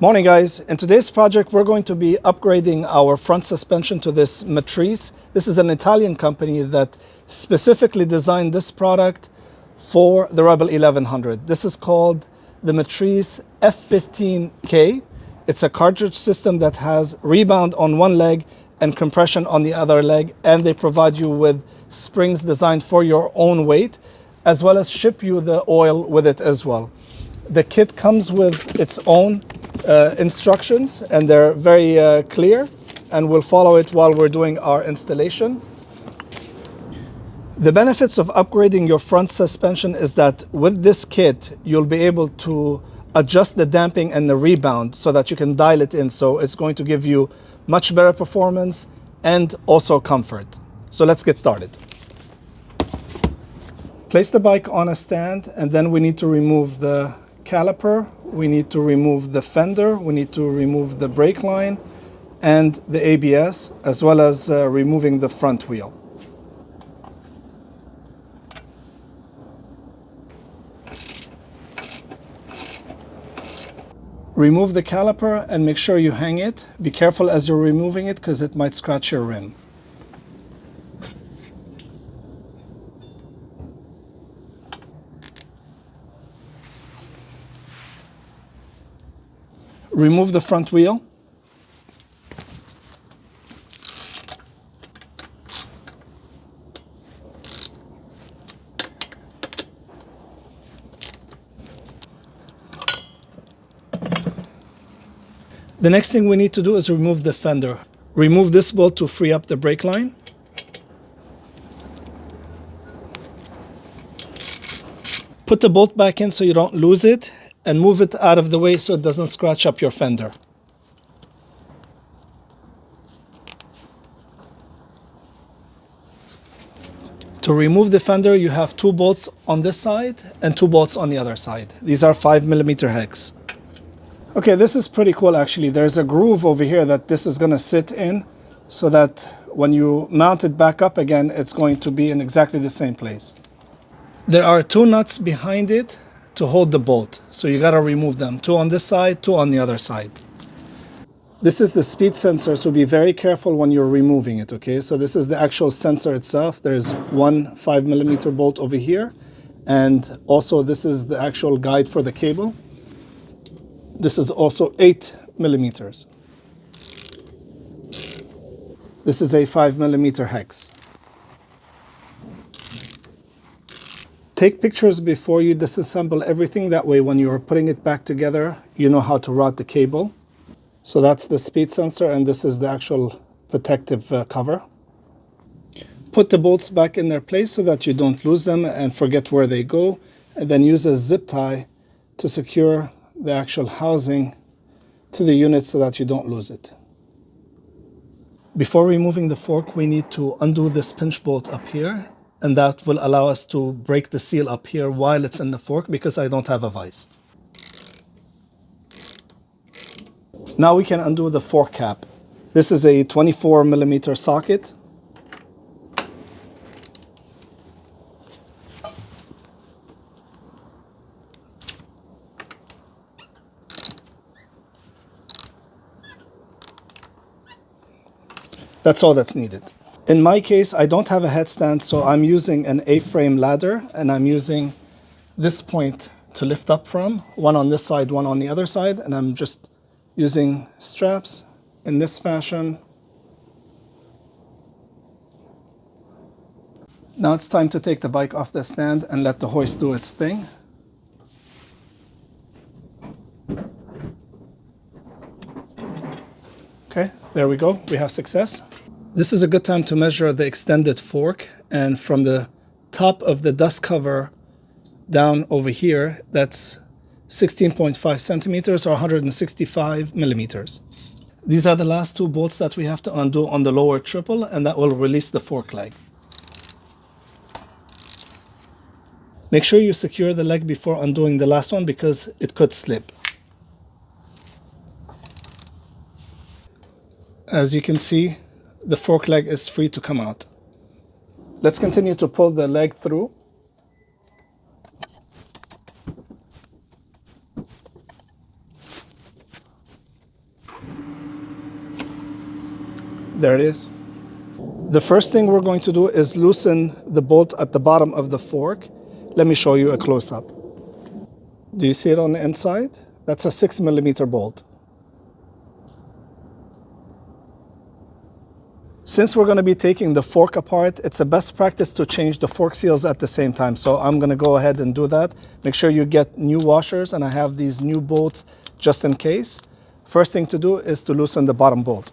Morning guys, in today's project we're going to be upgrading our front suspension to this Matris. This is an Italian company that specifically designed this product for the Rebel 1100. This is called the Matris F15K. It's a cartridge system that has rebound on one leg and compression on the other leg, and they provide you with springs designed for your own weight, as well as ship you the oil with it as well. The kit comes with its own instructions, and they're very clear, and we'll follow it while we're doing our installation. The benefits of upgrading your front suspension is that with this kit, you'll be able to adjust the damping and the rebound so that you can dial it in. So it's going to give you much better performance and also comfort. So let's get started. Place the bike on a stand, and then we need to remove the caliper, we need to remove the fender, we need to remove the brake line and the ABS, as well as removing the front wheel. Remove the caliper and make sure you hang it. Be careful as you're removing it because it might scratch your rim. Remove the front wheel. The next thing we need to do is remove the fender. Remove this bolt to free up the brake line. Put the bolt back in so you don't lose it, and move it out of the way so it doesn't scratch up your fender. To remove the fender, you have 2 bolts on this side and 2 bolts on the other side. These are 5mm hex. Okay, this is pretty cool actually. There's a groove over here that this is going to sit in so that when you mount it back up again, it's going to be in exactly the same place. There are 2 nuts behind it to hold the bolt, so you got to remove them. 2 on this side, 2 on the other side. This is the speed sensor, so be very careful when you're removing it, okay? So this is the actual sensor itself. There's one 5mm bolt over here, and also this is the actual guide for the cable. This is also 8mm. This is a 5mm hex. Take pictures before you disassemble everything. That way when you're putting it back together, you know how to route the cable. So that's the speed sensor, and this is the actual protective cover. Put the bolts back in their place so that you don't lose them and forget where they go. And then use a zip tie to secure the actual housing to the unit so that you don't lose it. Before removing the fork, we need to undo this pinch bolt up here, and that will allow us to break the seal up here while it's in the fork, because I don't have a vise. Now we can undo the fork cap. This is a 24mm socket. That's all that's needed. In my case, I don't have a headstand, so I'm using an A-frame ladder, and I'm using this point to lift up from, one on this side, one on the other side, and I'm just using straps in this fashion. Now it's time to take the bike off the stand and let the hoist do its thing. Okay, there we go. We have success. This is a good time to measure the extended fork, and from the top of the dust cover down over here, that's 16.5 centimeters or 165mm. These are the last 2 bolts that we have to undo on the lower triple, and that will release the fork leg. Make sure you secure the leg before undoing the last one, because it could slip. As you can see, the fork leg is free to come out. Let's continue to pull the leg through. There it is. The first thing we're going to do is loosen the bolt at the bottom of the fork. Let me show you a close-up. Do you see it on the inside? That's a 6mm bolt. Since we're going to be taking the fork apart, it's a best practice to change the fork seals at the same time. So I'm going to go ahead and do that. Make sure you get new washers, and I have these new bolts just in case. First thing to do is to loosen the bottom bolt.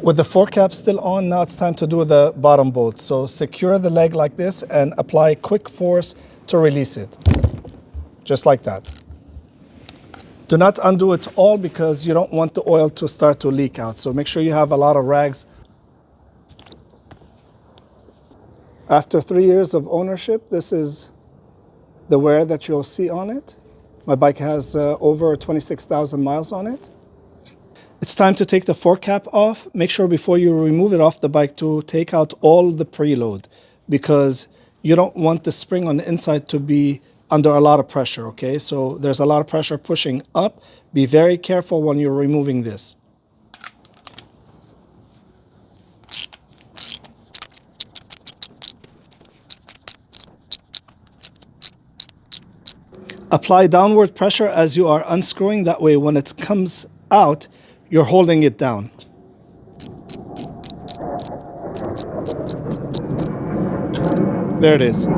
With the fork cap still on, now it's time to do the bottom bolt. So secure the leg like this and apply quick force to release it. Just like that. Do not undo it all because you don't want the oil to start to leak out. So make sure you have a lot of rags. After 3 years of ownership, this is the wear that you'll see on it. My bike has over 26,000 miles on it. It's time to take the fork cap off. Make sure before you remove it off the bike to take out all the preload, because you don't want the spring on the inside to be under a lot of pressure, okay? So there's a lot of pressure pushing up. Be very careful when you're removing this. Apply downward pressure as you are unscrewing. That way when it comes out, you're holding it down. There it is.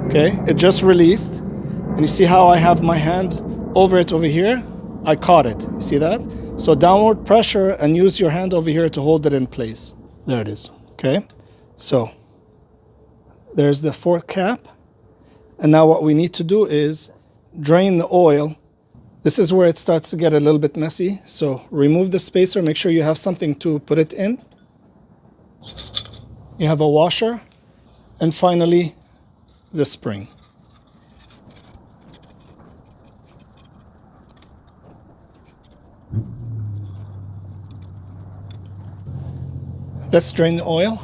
Okay, it just released. And you see how I have my hand over it over here? I caught it. You see that? So downward pressure and use your hand over here to hold it in place. There it is. Okay, so there's the fork cap. And now what we need to do is drain the oil. This is where it starts to get a little bit messy. So remove the spacer. Make sure you have something to put it in. You have a washer. And finally, the spring. Let's drain the oil.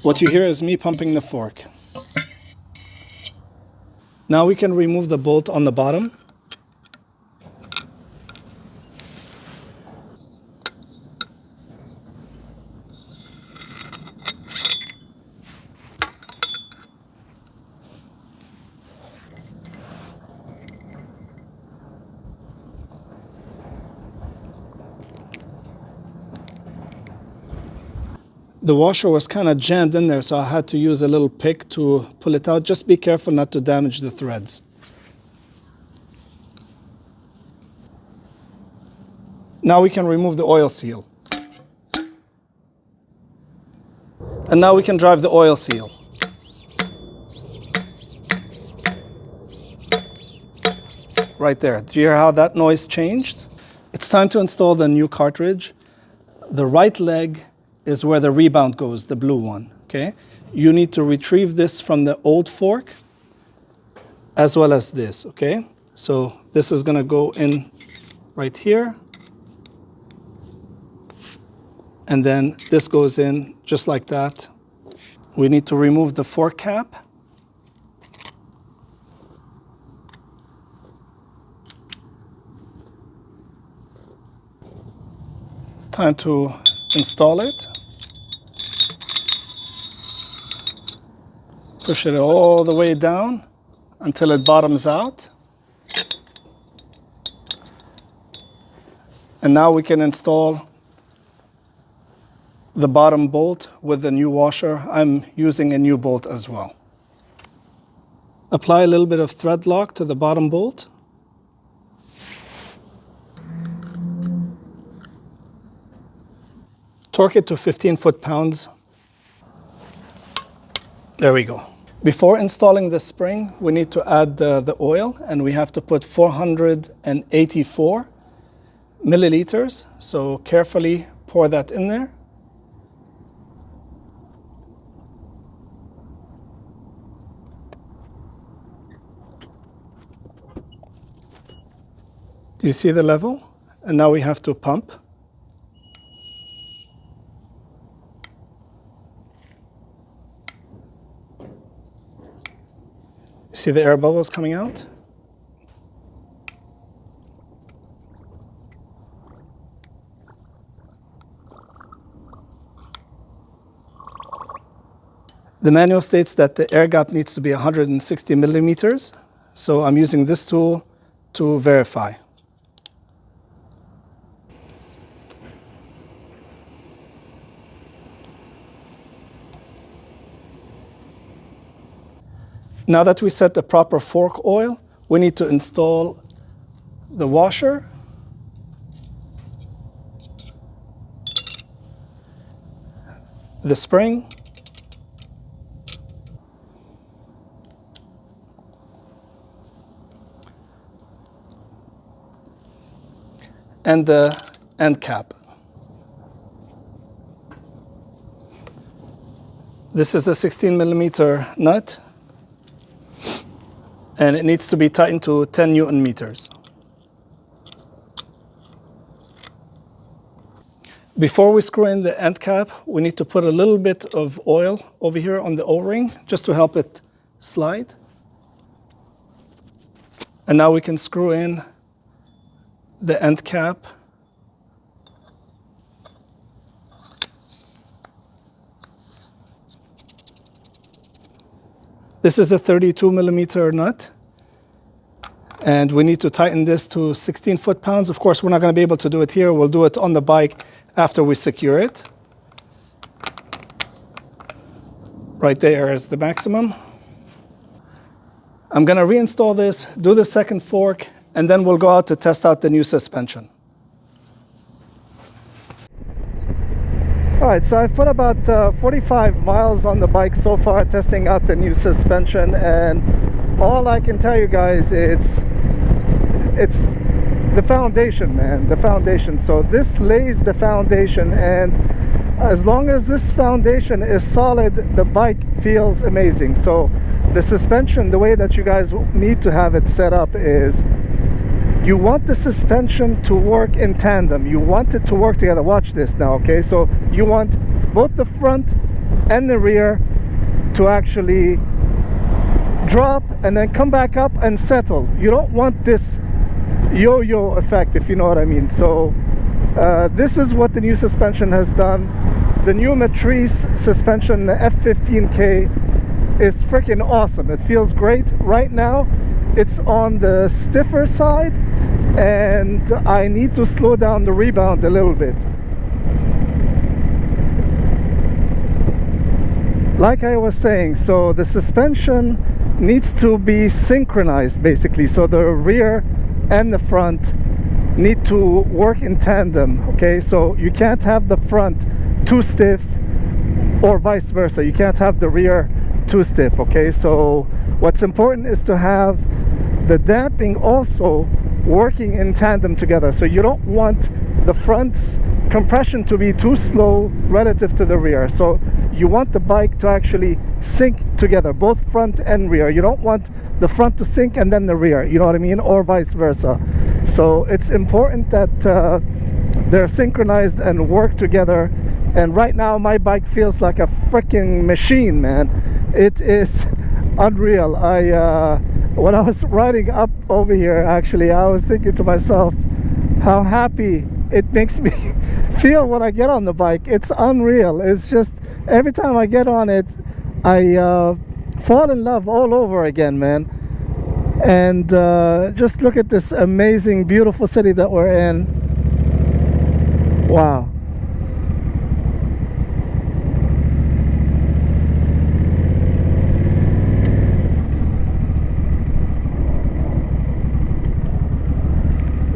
What you hear is me pumping the fork. Now we can remove the bolt on the bottom. The washer was kind of jammed in there, so I had to use a little pick to pull it out. Just be careful not to damage the threads. Now we can remove the oil seal. And now we can drive the oil seal. Right there. Do you hear how that noise changed? It's time to install the new cartridge. The right leg is where the rebound goes, the blue one, okay? You need to retrieve this from the old fork as well as this, okay? So this is gonna go in right here. And then this goes in just like that. We need to remove the fork cap. Time to install it. Push it all the way down until it bottoms out. And now we can install the bottom bolt with the new washer. I'm using a new bolt as well. Apply a little bit of thread lock to the bottom bolt. Torque it to 15 foot-pounds. There we go. Before installing the spring, we need to add the oil, and we have to put 484 milliliters. So carefully pour that in there. Do you see the level? And now we have to pump. See the air bubbles coming out? The manual states that the air gap needs to be 160 millimeters, so I'm using this tool to verify. Now that we set the proper fork oil, we need to install the washer, the spring, and the end cap. This is a 16 millimeter nut, and it needs to be tightened to 10 Newton meters. Before we screw in the end cap, we need to put a little bit of oil over here on the O-ring just to help it slide. And now we can screw in the end cap. This is a 32 millimeter nut, and we need to tighten this to 16 foot-pounds. Of course, we're not going to be able to do it here. We'll do it on the bike after we secure it. Right there is the maximum. I'm going to reinstall this, do the second fork, and then we'll go out to test out the new suspension. All right, so I've put about 45 miles on the bike so far, testing out the new suspension, and all I can tell you guys, it's the foundation, man, the foundation. So this lays the foundation, and as long as this foundation is solid, the bike feels amazing. So the suspension, the way that you guys need to have it set up is, you want the suspension to work in tandem. You want it to work together. Watch this now, okay? So you want both the front and the rear to actually drop and then come back up and settle. You don't want this yo-yo effect, if you know what I mean. So this is what the new suspension has done. The new Matris suspension, the F15K, is freaking awesome. It feels great. Right now, it's on the stiffer side, and I need to slow down the rebound a little bit. Like I was saying, so the suspension needs to be synchronized, basically. So the rear and the front need to work in tandem, okay? So you can't have the front too stiff, or vice versa. You can't have the rear too stiff, okay? So what's important is to have the damping also working in tandem together. So you don't want the front's compression to be too slow relative to the rear. So you want the bike to actually sync together, both front and rear. You don't want the front to sync and then the rear, you know what I mean, or vice versa. So it's important that they're synchronized and work together. And right now my bike feels like a freaking machine, man. It is unreal. When I was riding up over here, actually, I was thinking to myself how happy it makes me feel when I get on the bike. It's unreal. It's just, every time I get on it, I fall in love all over again, man. And just look at this amazing, beautiful city that we're in. Wow.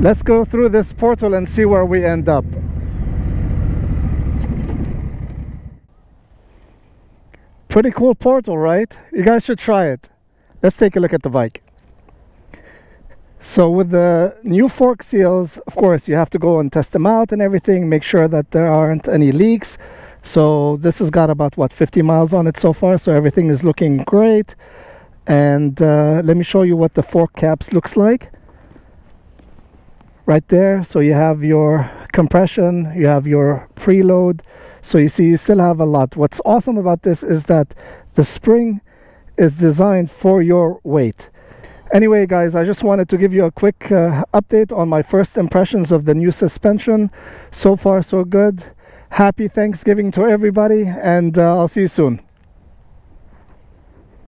Let's go through this portal and see where we end up. Pretty cool portal, right? You guys should try it. Let's take a look at the bike. So with the new fork seals, of course, you have to go and test them out and everything, make sure that there aren't any leaks. So this has got about, what, 50 miles on it so far, so everything is looking great. And let me show you what the fork caps looks like. Right there, so you have your compression, you have your preload, so you see you still have a lot. What's awesome about this is that the spring is designed for your weight. Anyway guys, I just wanted to give you a quick update on my first impressions of the new suspension. So far so good. Happy Thanksgiving to everybody, and I'll see you soon.